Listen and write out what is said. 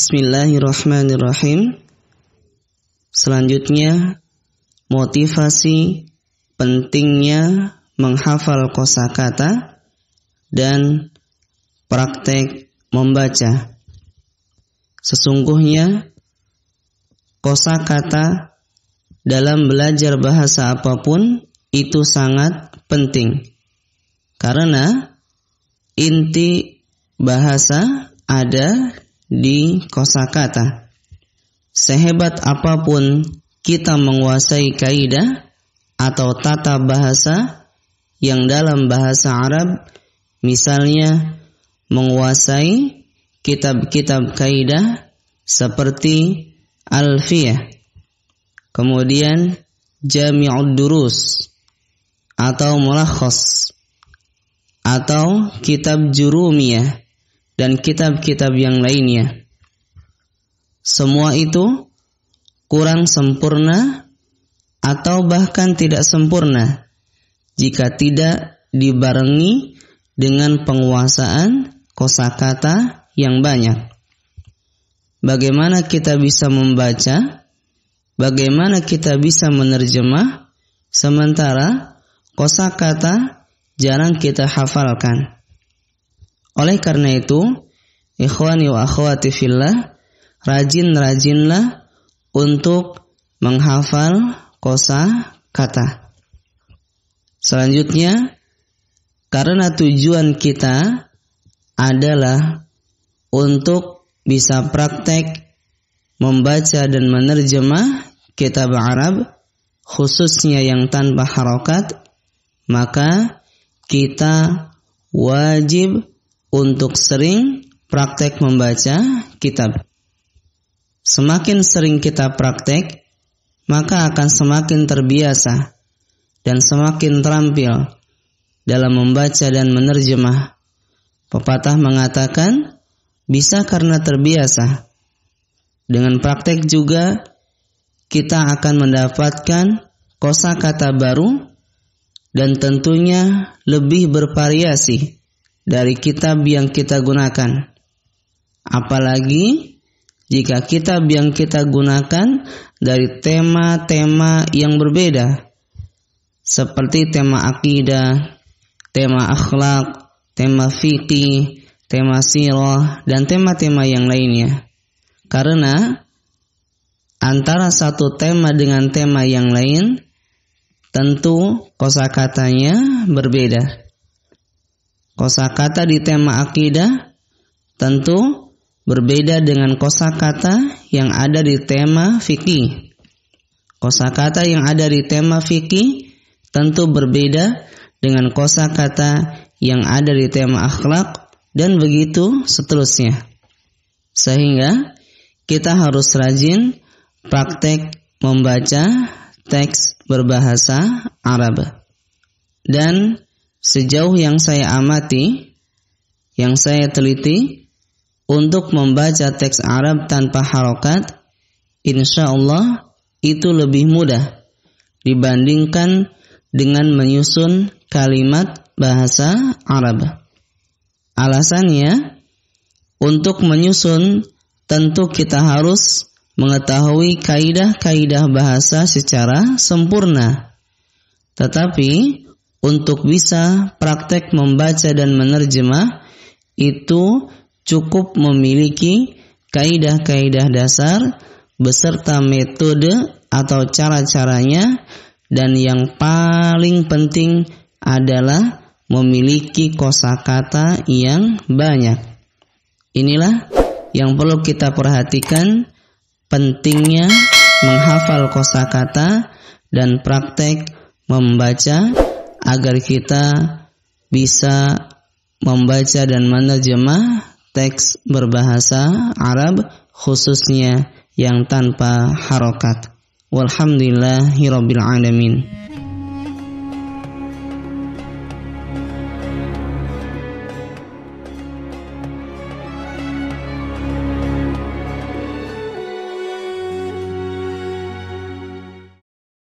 Bismillahirrahmanirrahim. Selanjutnya, motivasi pentingnya menghafal kosakata dan praktek membaca. Sesungguhnya kosakata dalam belajar bahasa apapun itu sangat penting, karena inti bahasa ada di kosakata. Sehebat apapun kita menguasai kaidah atau tata bahasa yang dalam bahasa Arab, misalnya menguasai kitab-kitab kaidah seperti Alfiyah, kemudian Jami'ud Durus atau Mulakhas atau kitab Jurumiyah dan kitab-kitab yang lainnya. Semua itu kurang sempurna atau bahkan tidak sempurna jika tidak dibarengi dengan penguasaan kosakata yang banyak. Bagaimana kita bisa membaca? Bagaimana kita bisa menerjemah sementara kosakata jarang kita hafalkan? Oleh karena itu, ikhwani wa akhwati fillah, rajin-rajinlah untuk menghafal kosakata. Selanjutnya, karena tujuan kita adalah untuk bisa praktek membaca dan menerjemah kitab Arab, khususnya yang tanpa harokat, maka kita wajib untuk sering praktek membaca kitab. Semakin sering kita praktek, maka akan semakin terbiasa dan semakin terampil dalam membaca dan menerjemah. Pepatah mengatakan, bisa karena terbiasa. Dengan praktek juga, kita akan mendapatkan kosakata baru dan tentunya lebih bervariasi dari kitab yang kita gunakan. Apalagi jika kitab yang kita gunakan dari tema-tema yang berbeda, seperti tema akidah, tema akhlak, tema fikih, tema sirah, dan tema-tema yang lainnya. Karena antara satu tema dengan tema yang lain, tentu kosakatanya berbeda. Kosakata di tema akidah tentu berbeda dengan kosakata yang ada di tema fikih. Kosakata yang ada di tema fikih tentu berbeda dengan kosakata yang ada di tema akhlak, dan begitu seterusnya. Sehingga kita harus rajin praktek membaca teks berbahasa Arab. Dan sejauh yang saya amati, yang saya teliti, untuk membaca teks Arab tanpa harokat, insya Allah itu lebih mudah dibandingkan dengan menyusun kalimat bahasa Arab. Alasannya, untuk menyusun tentu kita harus mengetahui kaidah-kaidah bahasa secara sempurna. Tetapi untuk bisa praktek membaca dan menerjemah, itu cukup memiliki kaidah-kaidah dasar beserta metode atau cara-caranya, dan yang paling penting adalah memiliki kosakata yang banyak. Inilah yang perlu kita perhatikan, pentingnya menghafal kosakata dan praktek membaca agar kita bisa membaca dan menerjemah teks berbahasa Arab, khususnya yang tanpa harokat. Walhamdulillahirabbil alamin.